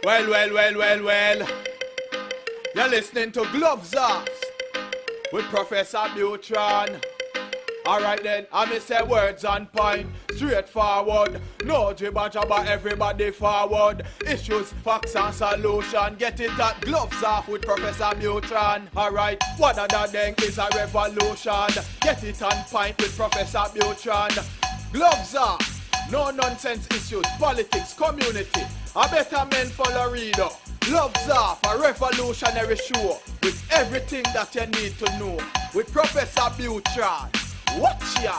Well. You're listening to Gloves Off with Professor Buitrón. Alright then, I may say words on point, straightforward. No jibber jabber, everybody forward. Issues, facts and solution. Get it at Gloves Off with Professor Buitrón. Alright, what other thing is a revolution? Get it on point with Professor Buitrón. Gloves Off, no nonsense issues, politics, community. A better men follow reader. Gloves Off, a revolutionary show with everything that you need to know. With Professor Buitrón. Watch ya!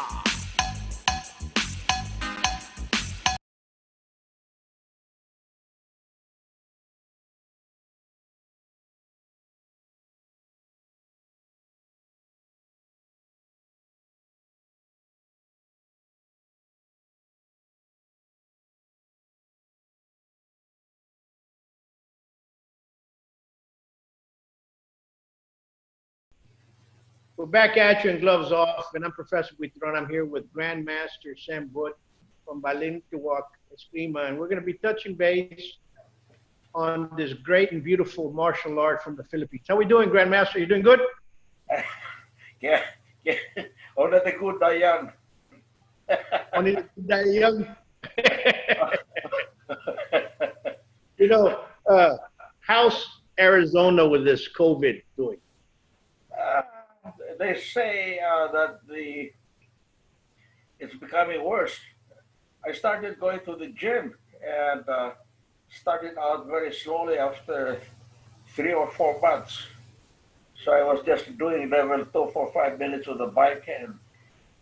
We're back at you in Gloves Off, and I'm Professor Buitrón. I'm here with GrandMaster Sam Buot from Balintawak, Escrima, and we're going to be touching base on this great and beautiful martial art from the Philippines. How are we doing, GrandMaster? You doing good? Yeah. Only the good are young. Only the young. You know, how's Arizona with this COVID doing? They say that it's becoming worse. I started going to the gym and started out very slowly after 3 or 4 months. So I was just doing level 2 for 5 minutes with the bike and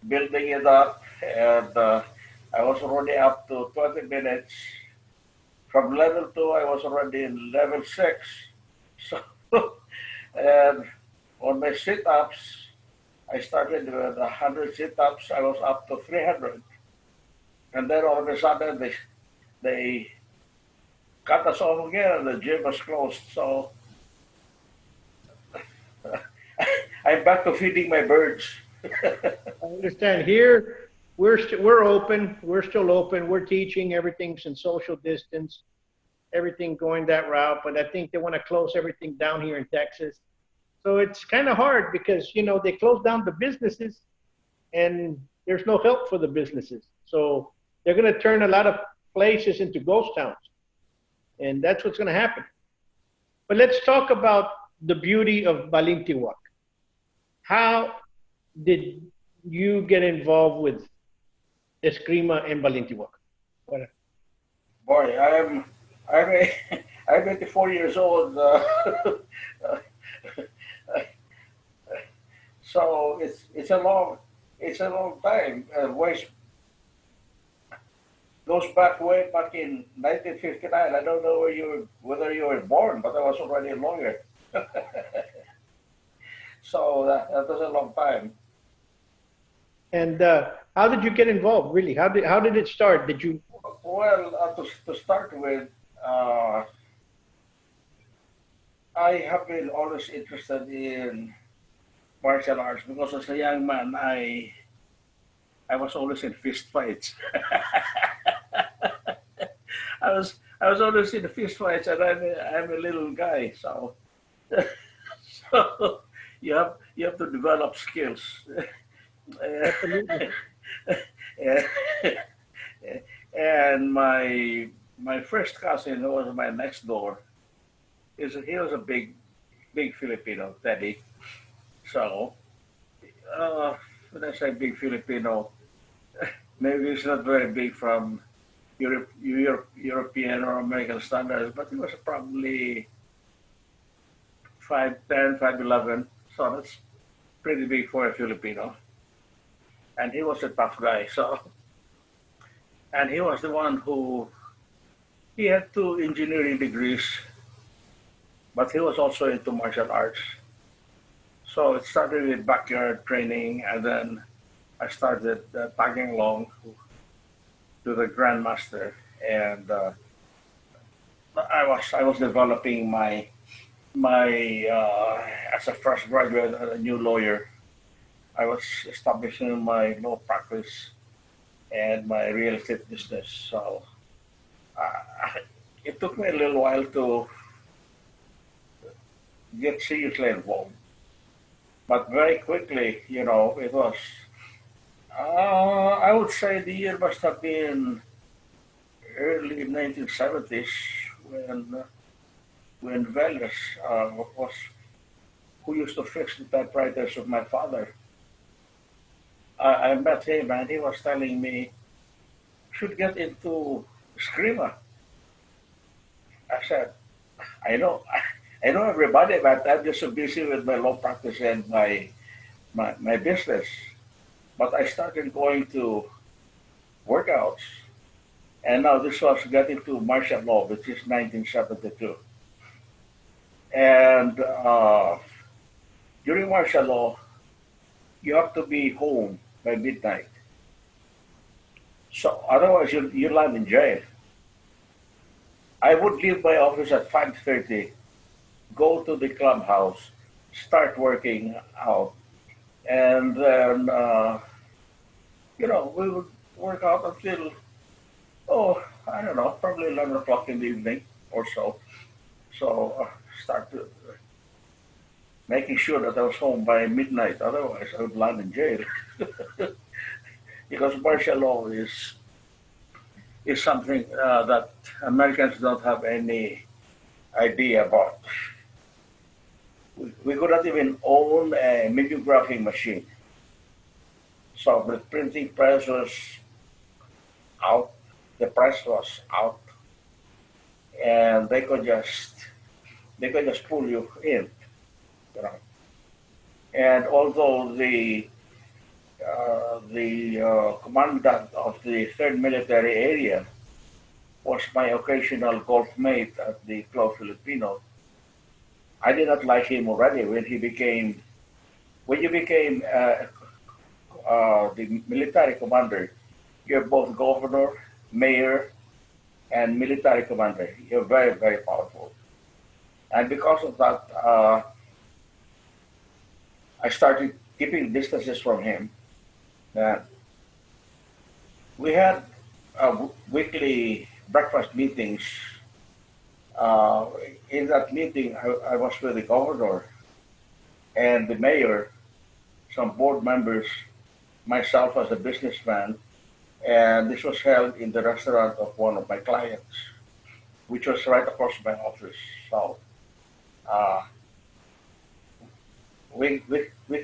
building it up. And I was already up to 20 minutes. From level 2, I was already in level 6. So, and on my sit-ups, I started with 100 sit-ups. I was up to 300. And then all of a sudden, they cut us off again and the gym was closed. So I'm back to feeding my birds. I understand. Here, we're open. We're still open. We're teaching. Everything's in social distance. Everything going that route. But I think they want to close everything down here in Texas. So it's kind of hard because, you know, they close down the businesses and there's no help for the businesses. So they're going to turn a lot of places into ghost towns. And that's what's going to happen. But let's talk about the beauty of Balintawak. How did you get involved with Escrima and Balintawak? Boy, I'm 84 years old. So it's a long time. Goes way back in 1959. I don't know whether you were born, but I was already a lawyer. So that was a long time. And how did you get involved? Really, how did it start? Did you? Well, to start with, I have been always interested in martial arts because as a young man, I was always in fist fights. I was always in fist fights, and I'm a little guy, so so you have to develop skills. Absolutely. And my first cousin, who was my next door, he was a big Filipino, Teddy. So when I say big Filipino, maybe it's not very big from European or American standards, but he was probably 5'10", 5'11", so that's pretty big for a Filipino. And he was a tough guy, so. And he was the one he had 2 engineering degrees, but he was also into martial arts. So it started with backyard training, and then I started tagging along to the GrandMaster, and I was developing my as a fresh graduate, a new lawyer. I was establishing my law practice and my real estate business. So it took me a little while to get seriously involved. But very quickly, it was, I would say the year must have been early 1970s when Velas was, who used to fix the typewriters of my father. I met him and he was telling me, should get into Escrima. I said, I know, I know everybody, but I'm just so busy with my law practice and my business. But I started going to workouts, and now this was getting to martial law, which is 1972. And during martial law, you have to be home by midnight. So otherwise, you land in jail. I would leave my office at 5:30, go to the clubhouse, start working out, and then we would work out until I don't know, probably 11 o'clock in the evening or so. So start to, making sure that I was home by midnight. Otherwise, I would land in jail because martial law is something that Americans don't have any idea about. We could not even own a mimeographing machine. So the printing press was out, the press was out, and they could just pull you in, And although the commandant of the 3rd Military Area was my occasional golf mate at the Club Filipino, I did not like him already when you became the military commander. You're both governor, mayor, and military commander. You're very, very powerful. And because of that, I started keeping distances from him. We had weekly breakfast meetings. In that meeting, I was with the governor and the mayor, some board members, myself as a businessman, and this was held in the restaurant of one of my clients, which was right across my office. So we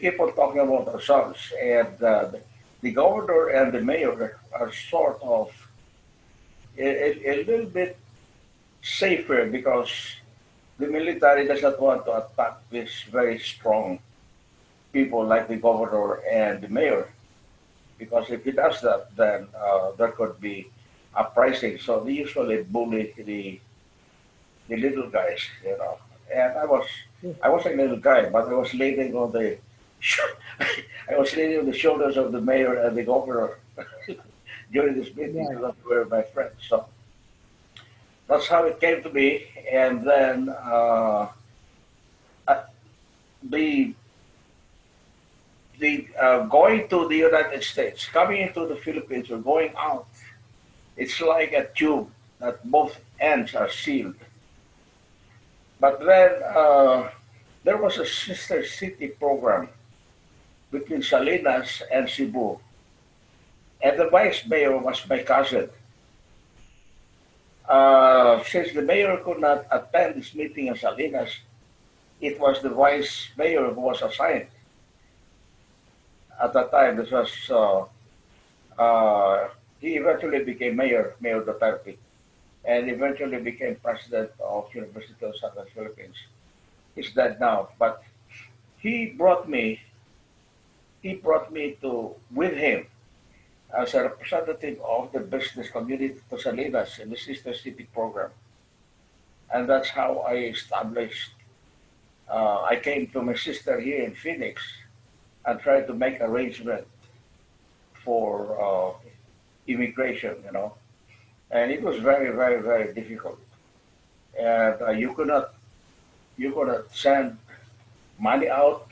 keep on talking about ourselves, and the governor and the mayor are sort of a little bit safer because the military does not want to attack these very strong people like the governor and the mayor, because if he does that, then there could be uprising. So they usually bully the little guys, And I was a little guy, but I was leaning on the shoulders of the mayor and the governor during this meeting. Right. That were my friends. So that's how it came to be. And then the going to the United States, coming into the Philippines or going out, it's like a tube that both ends are sealed. But then there was a sister city program between Salinas and Cebu. And the vice mayor was my cousin. Since the mayor could not attend this meeting in Salinas, it was the vice mayor who was assigned. At that time, this was, he eventually became Mayor Duterte, and eventually became president of University of Southern Philippines. He's dead now, but he brought me with him as a representative of the business community to Salinas in the Sister City program. And that's how I established, I came to my sister here in Phoenix and tried to make arrangement for immigration, And it was very, very, very difficult. And you could not send money out.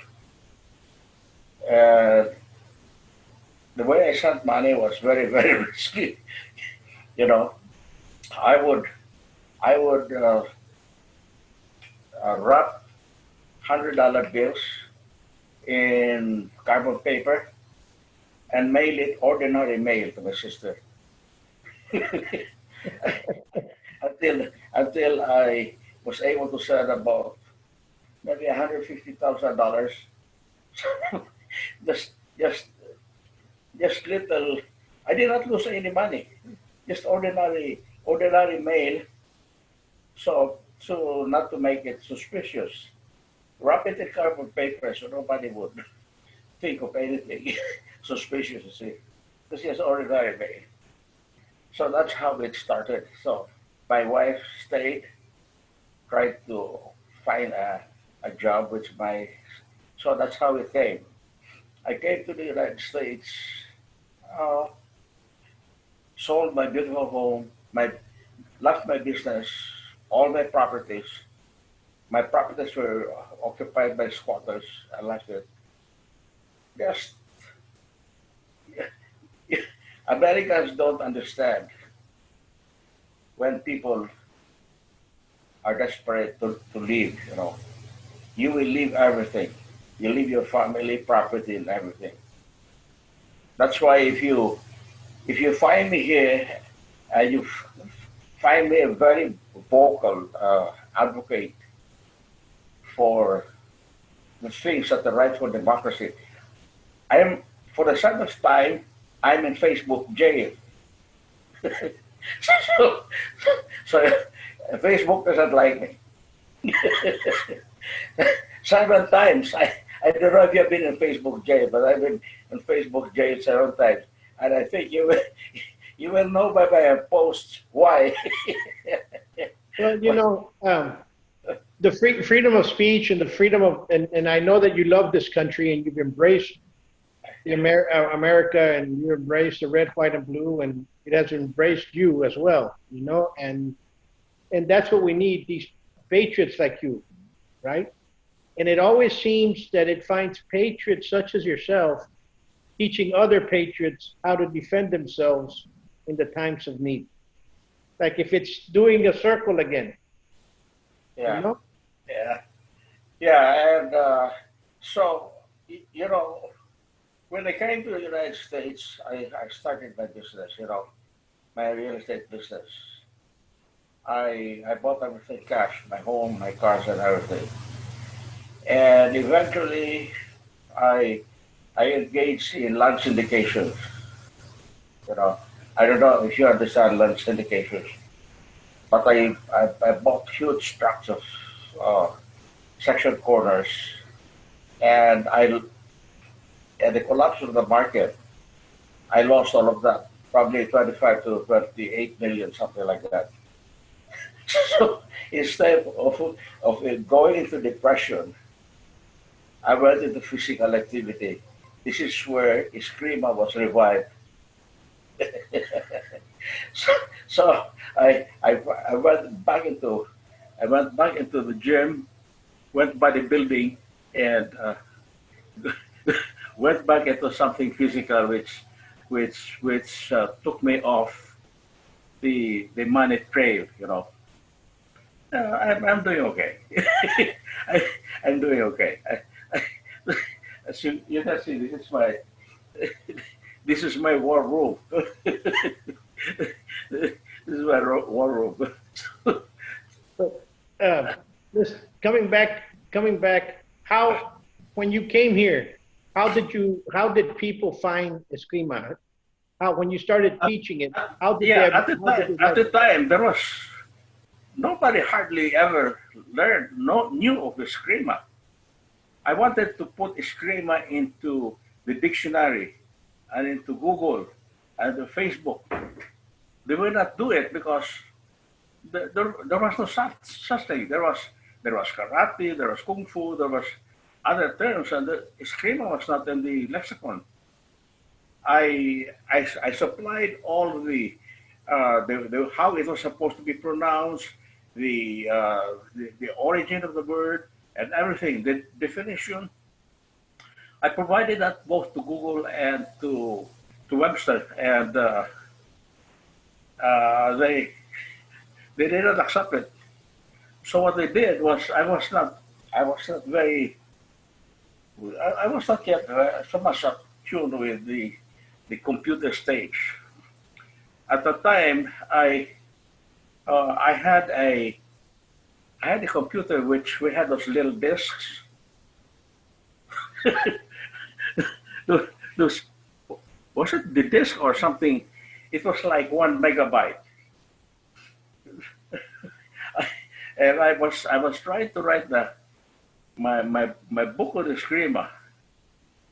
And the way I sent money was very, very risky. I I would wrap $100 bills in carbon paper and mail it ordinary mail to my sister until I was able to send about maybe $150,000. just just just little. I did not lose any money. Just ordinary mail. So not to make it suspicious, wrap it in carbon paper so nobody would think of anything suspicious. You see, this is ordinary mail. So that's how it started. So my wife stayed, tried to find a job with my. So that's how it came. I came to the United States, uh, sold my beautiful home, my left my business, all my properties. My properties were occupied by squatters. I left it. Just Americans don't understand when people are desperate to leave. You will leave everything. You leave your family, property, and everything. That's why if you find me here and you find me a very vocal advocate for the things that are right for democracy, I am, for the second time, I'm in Facebook jail. so, so Facebook doesn't like me. 7 times. I don't know if you've been in Facebook jail, but I've been in Facebook jail 7 times. And I think you will know by my posts why. Well, the freedom of speech and the freedom of, and I know that you love this country and you've embraced the America, and you embrace the red, white, and blue, and it has embraced you as well. And that's what we need, these patriots like you, right? And it always seems that it finds patriots such as yourself teaching other patriots how to defend themselves in the times of need. Like if it's doing a circle again, Yeah, you know? yeah, yeah. And so, when I came to the United States, I started my business, my real estate business. I bought everything cash, my home, my cars, and everything. And eventually, I I engaged in land syndications. You know, I don't know if you understand land syndications, but I bought huge tracts of uh, section corners, and at the collapse of the market, I lost all of that, probably 25 to 28 million, something like that. So instead of it going into depression, I went into physical activity. This is where Escrima was revived. so, so I went back into the gym, went bodybuilding, and went back into something physical, which took me off the money trail. I'm doing okay. I, I'm doing okay. I, as you can see, this is my war room. This is my war room. So, this coming back, how when you came here, how did people find Escrima? How when you started teaching it, Yeah, at the how did time, they like it? there was nobody hardly ever knew of the Escrima. I wanted to put Escrima into the dictionary and into Google and the Facebook. They will not do it because there was no such thing. There was karate, there was kung fu, there was other terms, and the Escrima was not in the lexicon. I supplied all the how it was supposed to be pronounced, the origin of the word, and everything. The definition. I provided that both to Google and to Webster, and they They did not accept it. So what they did was I was not very I was not yet so much attuned with the computer stage. At the time, I had a computer which we had those little discs. those, those was it the disc or something? It was like 1 megabyte, and I was trying to write my book on Escrima,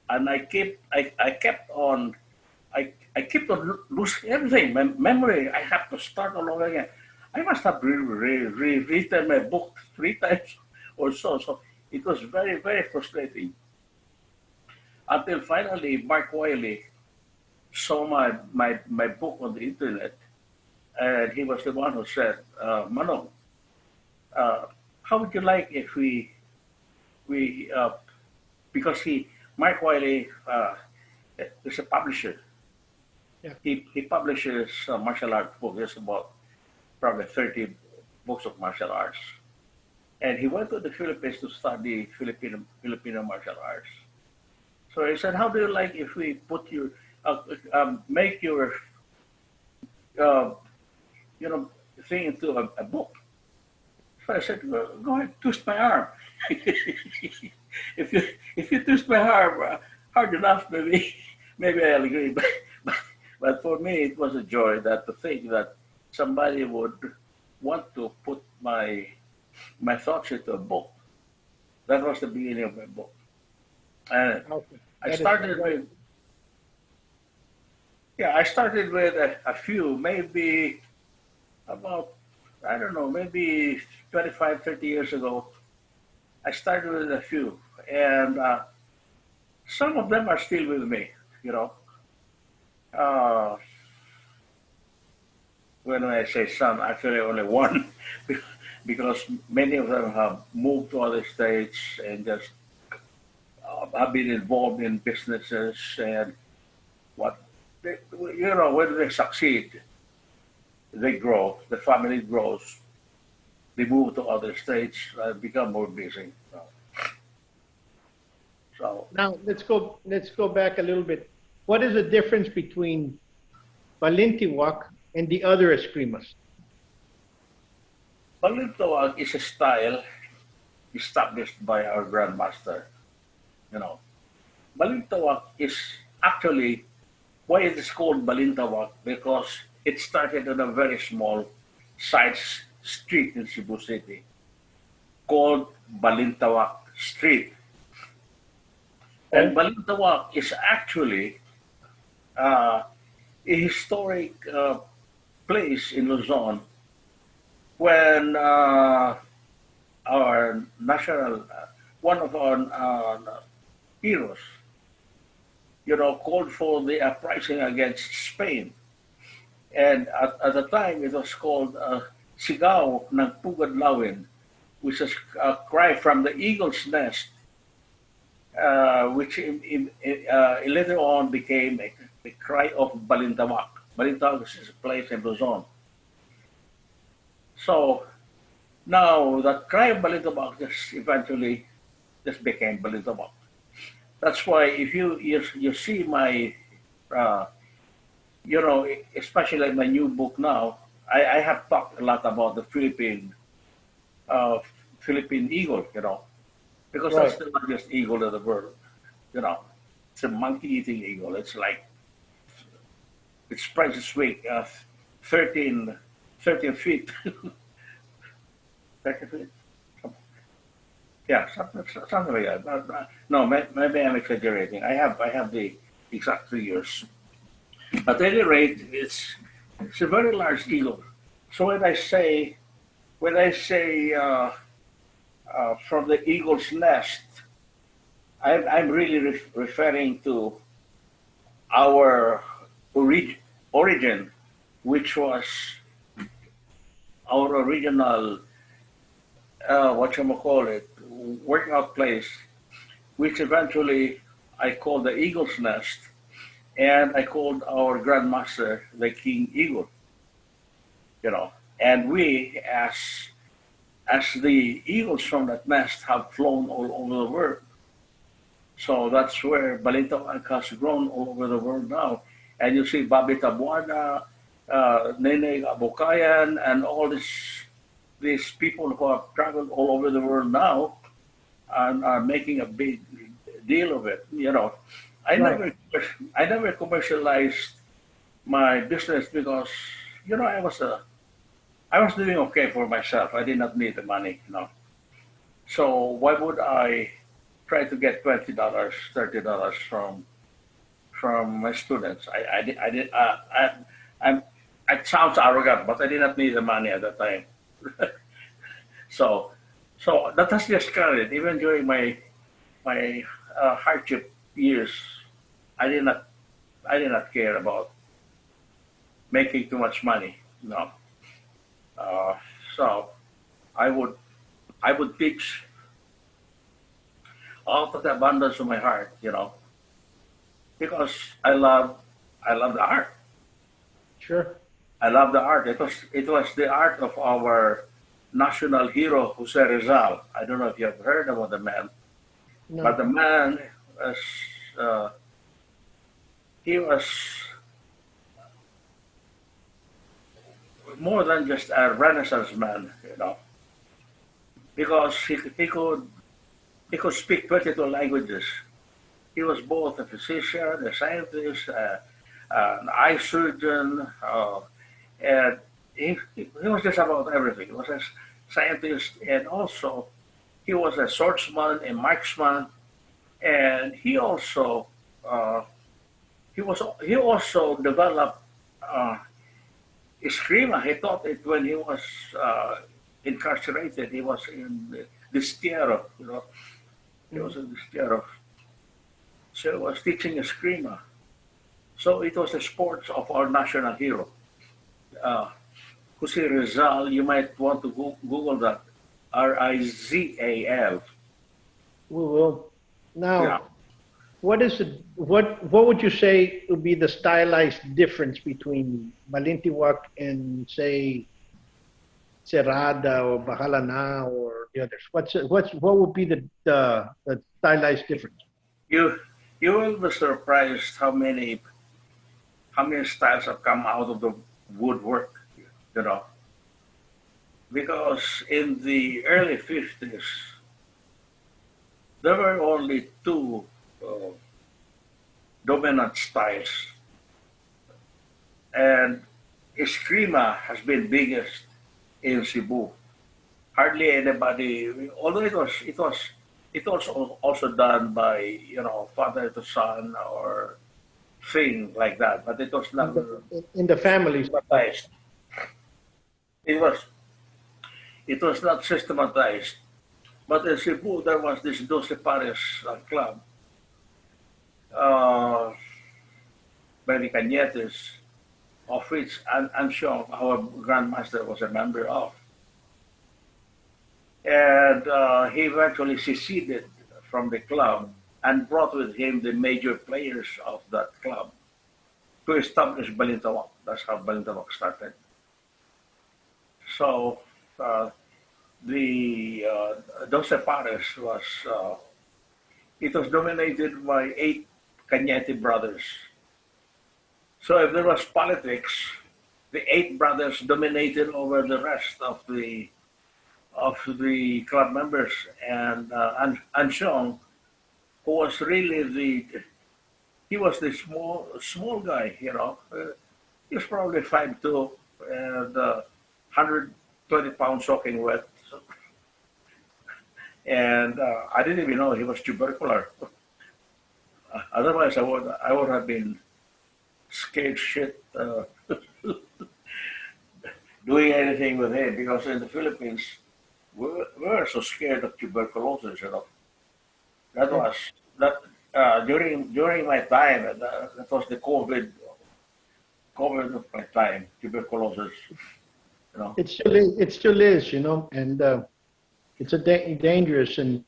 and I kept on I kept on losing everything. My memory, I have to start all over again. I must have rewritten my book 3 times or so. So it was very, very frustrating. Until finally, Mark Wiley saw my book on the internet, and he was the one who said, Manong, how would you like if we because Mark Wiley is a publisher. Yeah. He publishes martial arts books. There's about probably 30 books of martial arts. And he went to the Philippines to study Filipino martial arts. So he said, how do you like if we put your, make your, you know, thing into a book? So I said, well, go ahead, twist my arm. if you twist my arm hard enough, maybe I'll agree. But for me, it was a joy that to think that somebody would want to put my thoughts into a book. That was the beginning of my book. And Okay. I started with, yeah, I started with a few, maybe about, I don't know, maybe 25, 30 years ago. I started with a few, and some of them are still with me, you know. When I say some, actually only one, because many of them have moved to other states and just have been involved in businesses and you know, when they succeed, they grow, the family grows, they move to other states, become more busy. So Now let's go back a little bit. What is the difference between Balintawak and the other Escrimas? Balintawak is a style established by our grandmaster. You know, Balintawak is actually why it is called Balintawak because it started on a very small side street in Cebu City called Balintawak Street. And Balintawak is actually a historic place in Luzon when our national, one of our heroes, you know, called for the uprising against Spain. And at the time, it was called Sigaw ng Pugad Lawin, which is a cry from the eagle's nest, which later on became a cry of Balintawak. Balintawak is a place in Luzon. So now that cry of Balintawak just eventually just became Balintawak. That's why if you see my, you know, especially my new book now, I have talked a lot about the Philippine eagle, you know, because Right. that's the largest eagle in the world, you know. It's a monkey-eating eagle. It's like, it spreads its wing 13 feet. 13 feet? Yeah, something like that. No, maybe I'm exaggerating. I have the exact figures. At any rate, it's a very large eagle. So when I say from the eagle's nest, I'm really referring to our origin, which was our original workout place, which eventually I called the eagle's nest, and I called our grandmaster the King Eagle. You know, And we, as the eagles from that nest, have flown all over the world. So that's where Balintawak has grown all over the world now. And you see Bobby Tabuana, Nene Abokayan, and all these people who have traveled all over the world now and are making a big deal of it. You know, I Right. never commercialized my business because I was doing okay for myself. I did not need the money. So why would I try to get $20, $30 from my students? I did. I'm. It sounds arrogant, but I did not need the money at that time. So, so that has just carried. Even during my hardship years, I did not care about making too much money. No. Uh, so I would teach out of the abundance of my heart, because I love the art. Sure. I love the art. It was the art of our national hero Jose Rizal. I don't know if you have heard about the man, but No. the man was uh, he was more than just a Renaissance man, because he could speak 22 languages. He was both a physician, a scientist, an eye surgeon, and he was just about everything. He was a scientist, and also he was a swordsman, a marksman, and uh, he also developed Escrima. He taught it when he was incarcerated. He was in the Distero, he was in Distero. So he was teaching Escrima. So it was the sports of our national hero. Uh, Jose Rizal, you might want to Google that. Rizal. We will. Yeah. Now, what would you say would be the stylized difference between Balintawak and say Cerrada or Bajalana or the others? What would be the stylized difference? You you will be surprised how many styles have come out of the woodwork, you know. Because in the early 50s, there were only two uh, dominant styles, and Escrima has been biggest in Cebu. Hardly anybody, although it was also done by father to son or thing like that, but it was In never the families. systematized. It was not systematized. But in Cebu, there was this Doce Pares club uh, by the Cañetes, of which I'm sure our grandmaster was a member of. And he eventually seceded from the club and brought with him the major players of that club to establish Balintawak. That's how Balintawak started. So the Doce Pares it was dominated by 8 Cañete brothers. So if there was politics, the 8 brothers dominated over the rest of the club members, and Anshong, who was really he was the small guy, he was probably 5'2" and 120 pounds soaking wet, and I didn't even know he was tubercular. Otherwise, I would have been scared shit doing anything with him, because in the Philippines we were so scared of tuberculosis. That Yeah. was that during my time. That was the COVID of my time. Tuberculosis. You know. It still is, and it's dangerous. And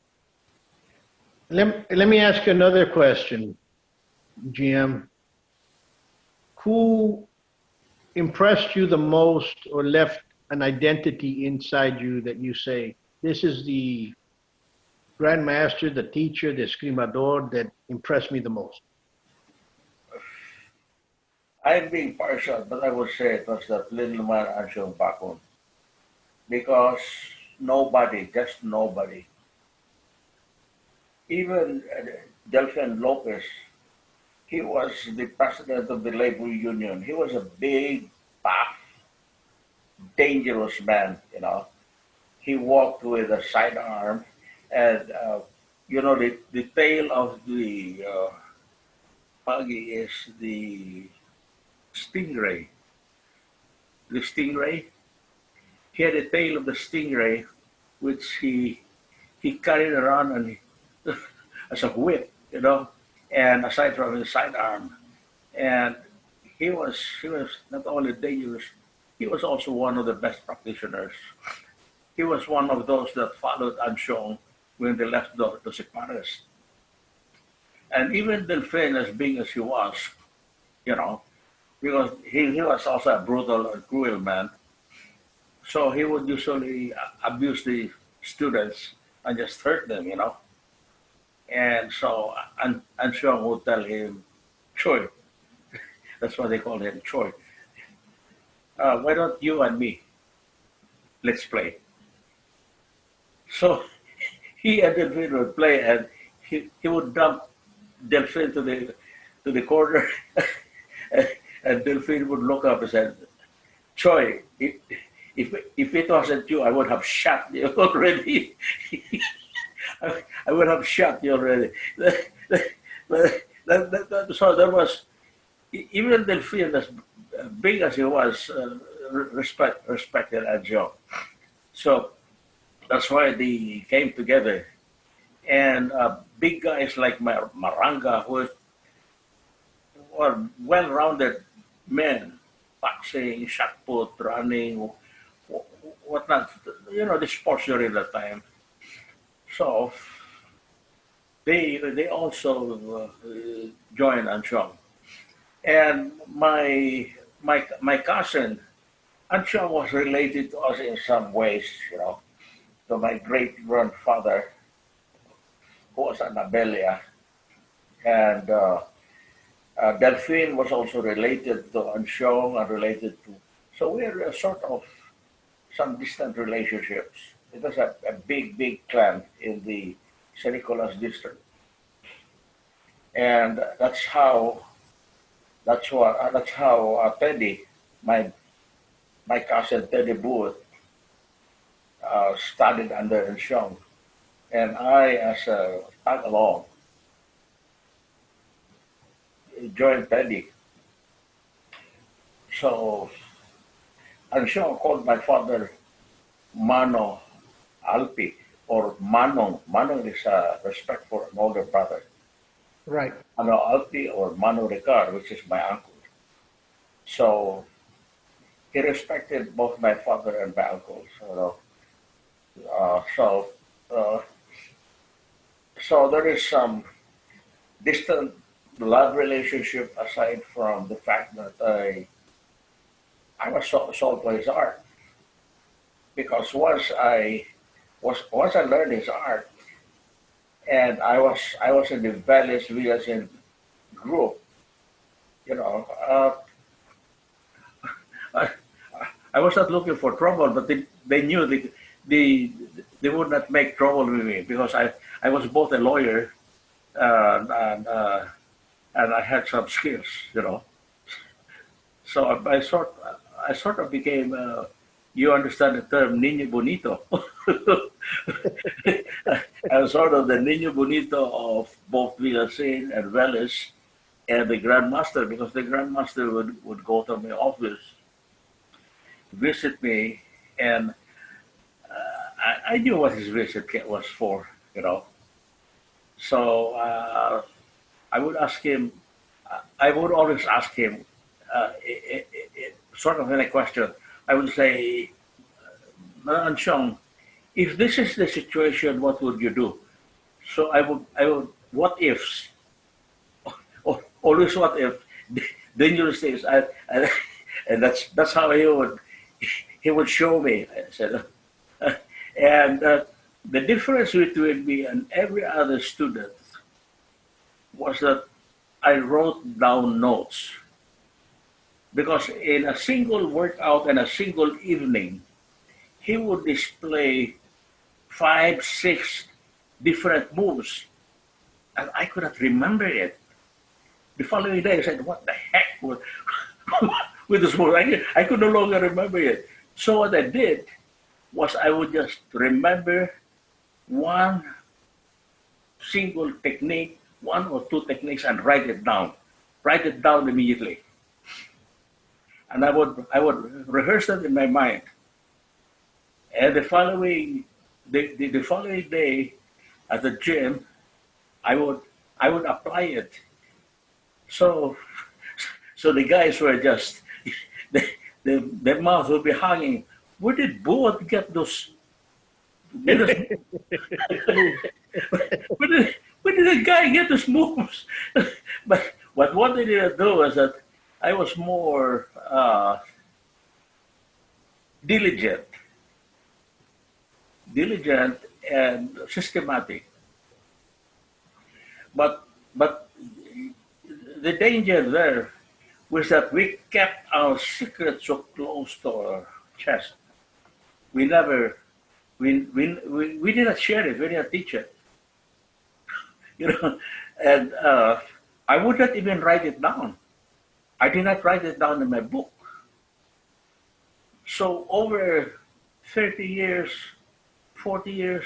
let me ask you another question, GM. Who impressed you the most or left an identity inside you that you say, this is the grandmaster, the teacher, the escrimador that impressed me the most? I'm being partial, but I would say it was that little man Anshong Bakun. Because nobody, just nobody, even Delphin Lopez, he was the president of the labor union. He was a big, tough, dangerous man, you know. He walked with a sidearm, and you know, the tail of the puggy is the stingray. The stingray, he had the tail of the stingray, which he carried around and as a whip, you know, and aside from his sidearm, and he was not only dangerous, he was also one of the best practitioners. He was one of those that followed Anshong when they left the Separatist. And even Delphin, as big as he was, you know, because he was also a brutal and cruel man. So he would usually abuse the students and just hurt them, you know. And so Anshong would tell him, Choi, that's what they call him, Choi. Why don't you and me, let's play. So he and Delphin would play, and he would dump Delphin to the corner, and Delphin would look up and say, Choi, if it wasn't you, I would have shot you already. I would have shot you already. So there was, even Delphin, as big as he was, respected Anshong. So that's why they came together. And big guys like Maranga, who were well-rounded men, boxing, shot put, running, whatnot, you know, the sports during that time. So they also joined Anshong. And my cousin, Anshong was related to us in some ways, you know, to my great-grandfather, who was an Abelia. And Delphin was also related to Anshong and related to, so we're sort of some distant relationships. It was a big, big clan in the San Nicolas district. And that's how Teddy, my cousin Teddy Buot, studied under Anshong. And I, as a tag along, joined Teddy. So Anshong called my father Mano Alpi, or Manong. Manong is respect for an older brother. Right. Mano Alpi or Mano Ricard, which is my uncle. So he respected both my father and my uncles. You know. So there is some distant blood relationship aside from the fact that I was sold to his art. Because once I learned his art, and I was in the Vélez Villasin group, you know, I was not looking for trouble, but they knew they would not make trouble with me because I was both a lawyer and I had some skills, you know. So I sort of became. You understand the term Niño Bonito. I was sort of the Niño Bonito of both Villasin and Vélez and the Grandmaster, because the Grandmaster would go to my office, visit me, and I knew what his visit was for, you know. So I would ask him, I would always ask him, sort of in a question, I would say, Anshong, if this is the situation, what would you do? So I would, what ifs? Always what if? Dangerous things. And that's how he would show me. I said, and the difference between me and every other student was that I wrote down notes. Because in a single workout and a single evening, he would display 5, 6 different moves, and I could not remember it. The following day, I said, "What the heck with, with this move?" I could no longer remember it. So what I did was I would just remember one single technique, 1 or 2 techniques, and write it down. Write it down immediately. And I would rehearse that in my mind. And the following day at the gym, I would apply it. So the guys were just their mouth would be hanging. Where did Buot get those? Where did the guy get those moves? But what they didn't do was that I was more diligent and systematic. But the danger there was that we kept our secrets so close to our chest. We never, we did not share it. We did not teach it. You know, and I would not even write it down. I did not write it down in my book. So over 30 years, 40 years,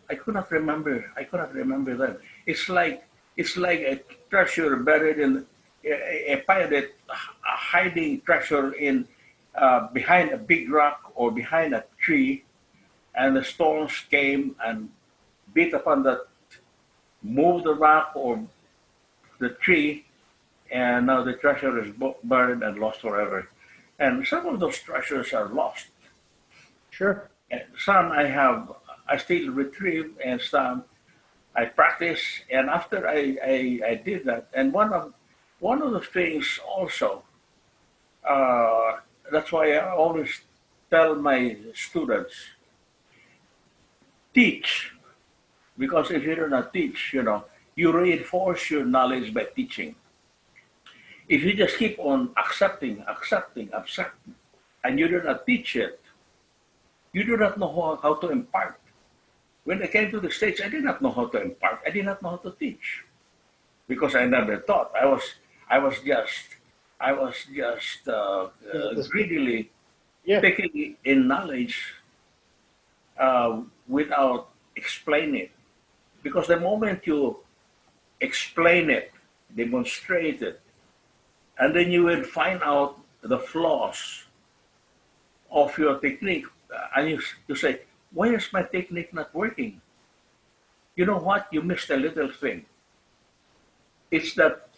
I could not remember. I could not remember that. It's like a treasure buried in a pirate hiding treasure in behind a big rock or behind a tree, and the storms came and beat upon that, moved the rock or the tree, and now the treasure is buried and lost forever. And some of those treasures are lost. Sure. And some I still retrieve, and some I practice. And after I did that, and one of the things also, that's why I always tell my students, teach, because if you do not teach, you reinforce your knowledge by teaching. If you just keep on accepting, and you do not teach it, you do not know how to impart. When I came to the States, I did not know how to impart. I did not know how to teach, because I never taught. I was just greedily taking in knowledge without explaining it. Because the moment you explain it, demonstrate it, and then you will find out the flaws of your technique, and you say, why is my technique not working? You know what? You missed a little thing. It's that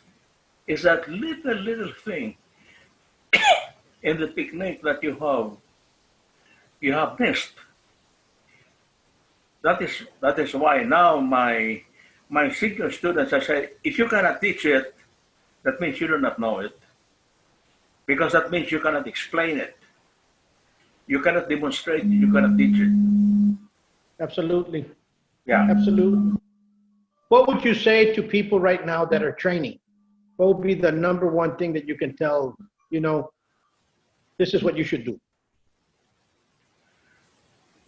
little thing in the technique that you have missed. That is why now my senior students, I say, if you cannot teach it, that means you do not know it, because that means you cannot explain it. You cannot demonstrate it. You cannot teach it. Absolutely. Yeah. Absolutely. What would you say to people right now that are training? What would be the number one thing that you can tell, this is what you should do?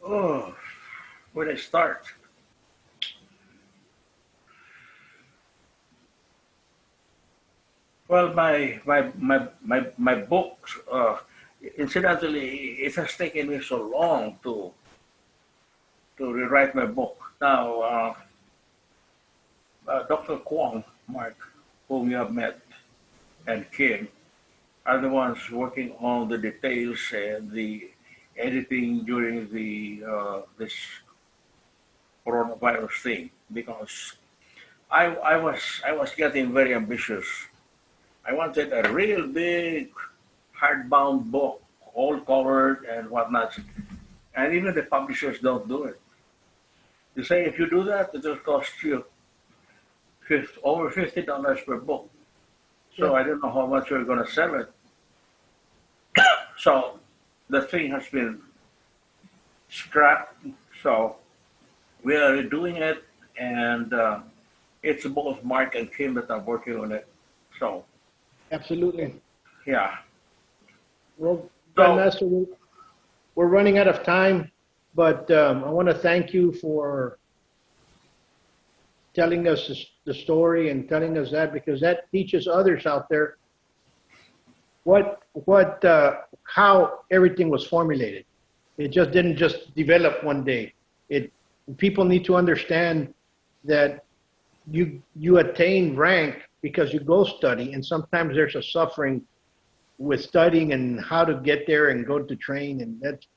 Oh, where do I start? Well, my books, incidentally, it has taken me so long to rewrite my book. Now, Dr. Kwong, Mark, whom you have met, and Kim, are the ones working on the details and the editing during the this coronavirus thing, because I was getting very ambitious. I wanted a real big hardbound book, all covered and whatnot, and even the publishers don't do it. They say if you do that, it will cost you over $50 per book. So I don't know how much we're going to sell it. So the thing has been scrapped. So we are doing it, and it's both Mark and Kim that are working on it. So Absolutely. yeah. Well, So Grandmaster, we're running out of time, but I want to thank you for telling us the story and telling us that, because that teaches others out there how everything was formulated. It just didn't just develop one day. It People need to understand that you attain rank because you go study, and sometimes there's a suffering with studying and how to get there and go to train, and that's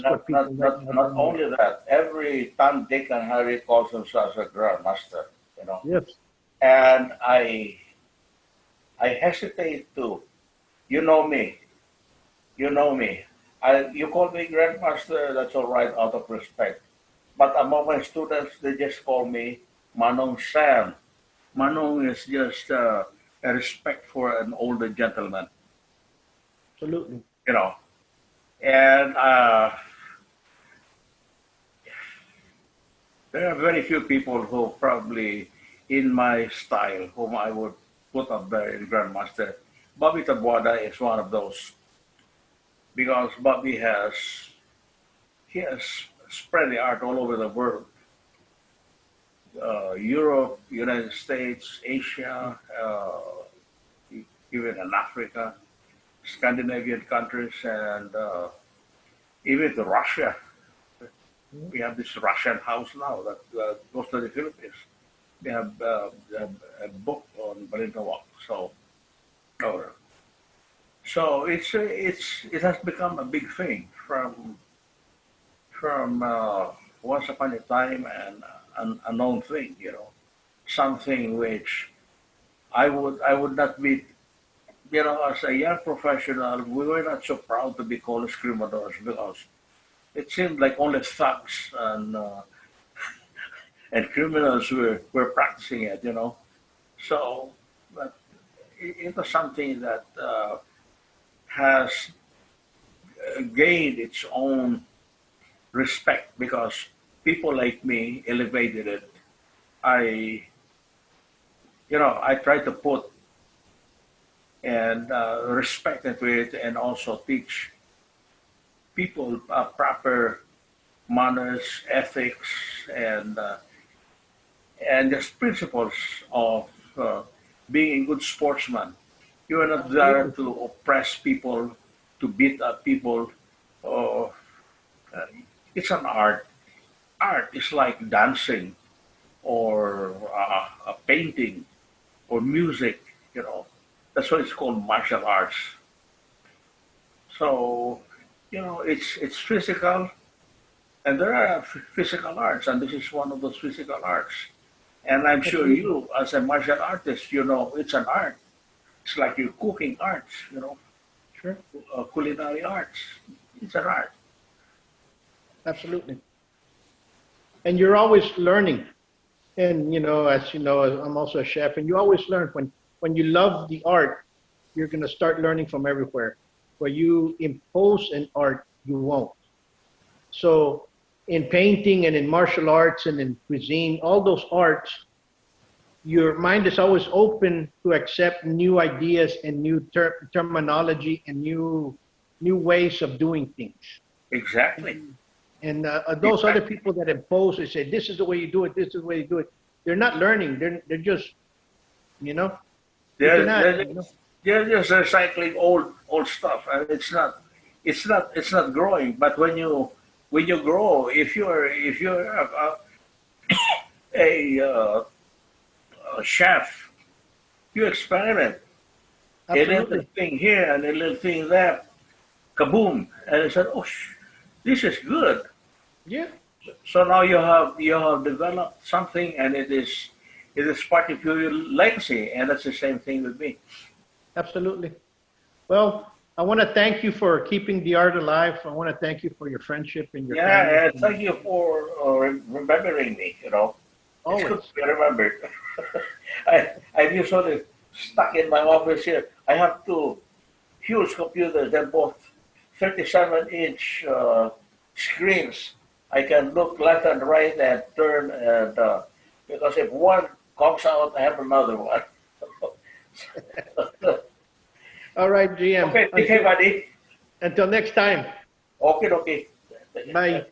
what people right now not don't know. only that, every Tom, Dick, and Harry calls themselves a grandmaster, you know. Yes, And I hesitate to, you know me, you know me. You call me grandmaster, that's all right, out of respect. But among my students, they just call me Manong Sam. Manong is just a respect for an older gentleman, absolutely. you know. And there are very few people who probably in my style whom I would put up there in Grandmaster. Bobby Tabuada is one of those because Bobby he has spread the art all over the world. Europe, United States, Asia, even in Africa, Scandinavian countries, and even to Russia. We have this Russian house now that goes to the Philippines. They have a book on Balintawak. Oh, so it has become a big thing from once upon a time and an unknown thing, you know, something which I would not be, you know, as a young professional, we were not so proud to be called escrimadors because it seemed like only thugs and criminals were practicing it, you know. So, but it was something that has gained its own respect because people like me elevated it. I, I try to put and respect into it and also teach people proper manners, ethics, and just principles of being a good sportsman. You are not there Absolutely. to oppress people, to beat up people. Or it's an art. Art is like dancing or a painting or music. You know, that's why it's called martial arts. So, it's physical, and there are physical arts, and this is one of those physical arts. And I'm sure Absolutely. you, as a martial artist, you know it's an art. It's like your cooking arts, Sure. culinary arts. It's an art. Absolutely. And you're always learning. And as you know, I'm also a chef, and you always learn when you love the art, you're going to start learning from everywhere. Where you impose an art, you won't. So in painting and in martial arts and in cuisine, all those arts, your mind is always open to accept new ideas and new terminology and new ways of doing things. Exactly. And those other Exactly. people that impose, they say, this is the way you do it, this is the way you do it. They're not learning. They're just, you know, you They're, cannot, they're, just, they're just recycling old stuff, and it's not growing. But when you grow, if you're a chef, you experiment a little absolutely. thing here and a little thing there, kaboom, and I said, oh, this is good. Yeah, So now you have developed something, and it is part of your legacy, and that's the same thing with me. absolutely. Well, I want to thank you for keeping the art alive. I want to thank you for your friendship and your kindness. Yeah, and And thank you for remembering me. It's good to always, be remembered. I'm usually stuck in my office here. I have two huge computers. They're both 37-inch screens. I can look left and right and turn, and because if one comes out, I have another one. All right, GM. Okay, take care, buddy. Until next time. Okay, okay. Bye.